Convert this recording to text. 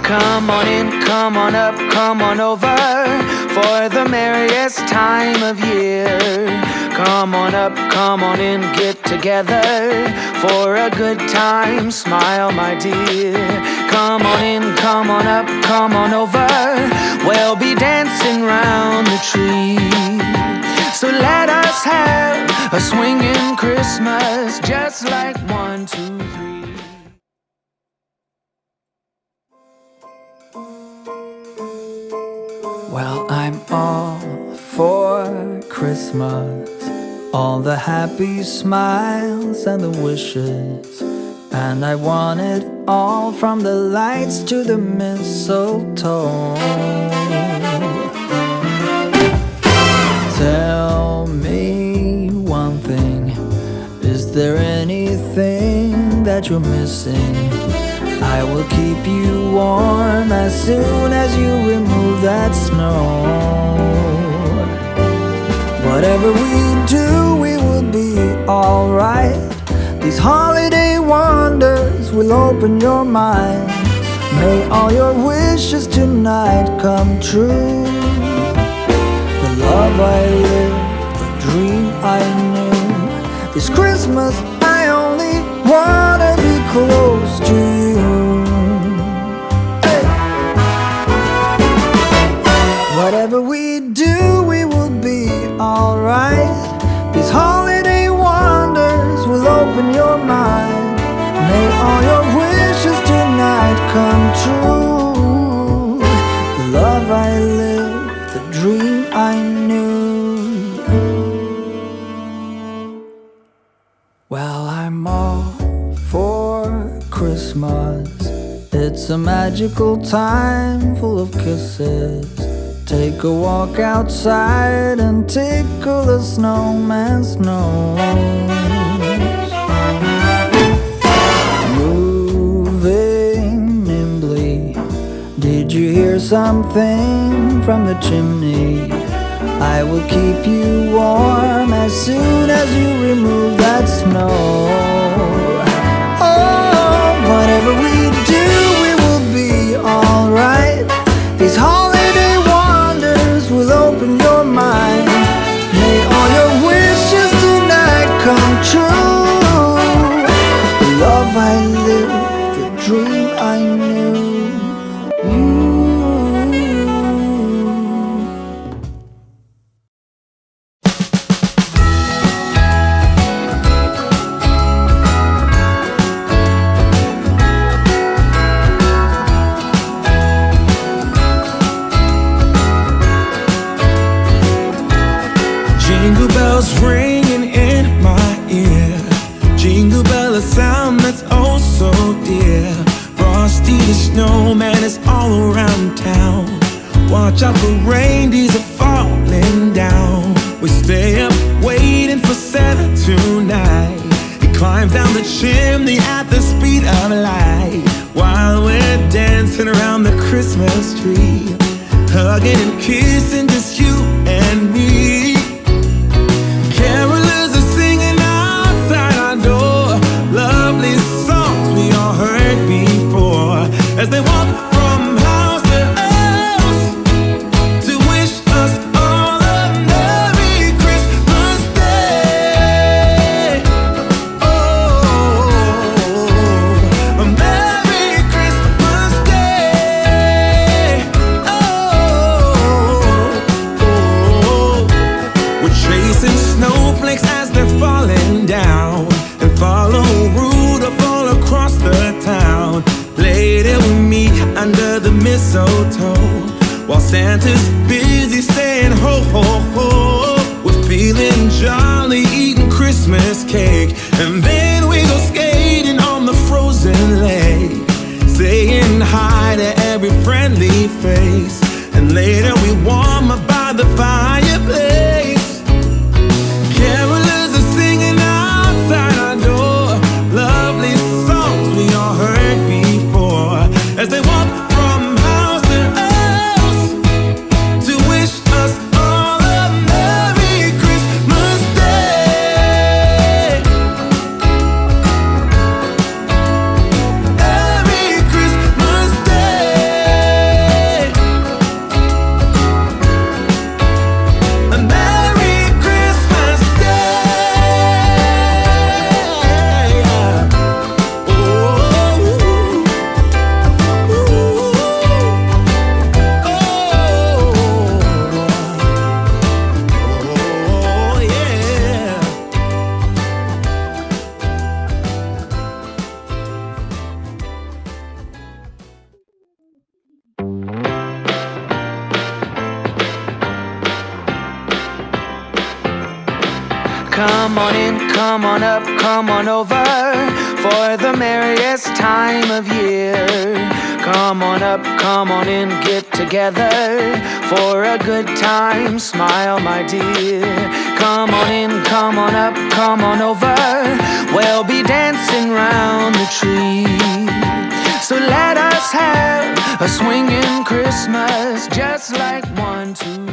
Come on in, come on up, come on over for the merriest time of year. Come on up, come on in, get together for a good time. Smile, my dear. Come on in, come on up, come on over. We'll be dancing round the tree. So let us have a swinging Christmas, just like 1, 2, 3. Well, I'm all for Christmas, all the happy smiles and the wishes, and I want it all, from the lights to the mistletoe. Tell me one thing, is there anything that you're missing? I will keep you warm as soon as you remove that snow. Whatever we do, we will be alright. These holiday wonders will open your mind. May all your wishes tonight come true. The love I lived, the dream I knew. This Christmas I only wanna be close to you. Hey. Whatever we do, we will be alright. These holiday wonders will open your mind. May all your wishes tonight come true. The love I lived, the dream I knew. Well, I'm all for Christmas. It's a magical time full of kisses. Take a walk outside and tickle the snowman's nose. Moving nimbly, did you hear something from the chimney? I will keep you warm as soon as you remove that snow. Oh, whatever we do, we will be alright. These holiday wonders will open your mind. May all your wishes tonight come true. The love I lived, the dream I knew. Jingle bells ringing in my ear. Jingle bell, a sound that's oh so dear. Frosty the snowman is all around town. Watch out for reindeers are falling down. We stay up waiting for Santa tonight. He climbs down the chimney at the speed of light, while we're dancing around the Christmas tree, hugging and kissing just you and me. Carolers are singing outside our door, lovely songs we all heard before, as they walk from house to house to wish us all a Merry Christmas Day. Oh, a Merry Christmas Day. Oh, we're chasing snowflakes as they're falling down, and follow Rudolph all across the town. Later we meet under the mistletoe, while Santa's busy saying ho ho ho. We're feeling jolly, eating Christmas cake, and then we go skating on the frozen lake, saying hi to every friendly face, and later we warm up by the fireplace. Carolers are singing outside our door, lovely songs we all heard before, as they walk from house to house to wish us all a Merry Christmas Day. Merry Christmas Day. come on up, come on over for the merriest time of year. Come on up, come on in, get together for a good time. Smile, my dear. Come on in, come on up, come on over. We'll be dancing round the tree. So let us have a swinging Christmas, just like 1, 2,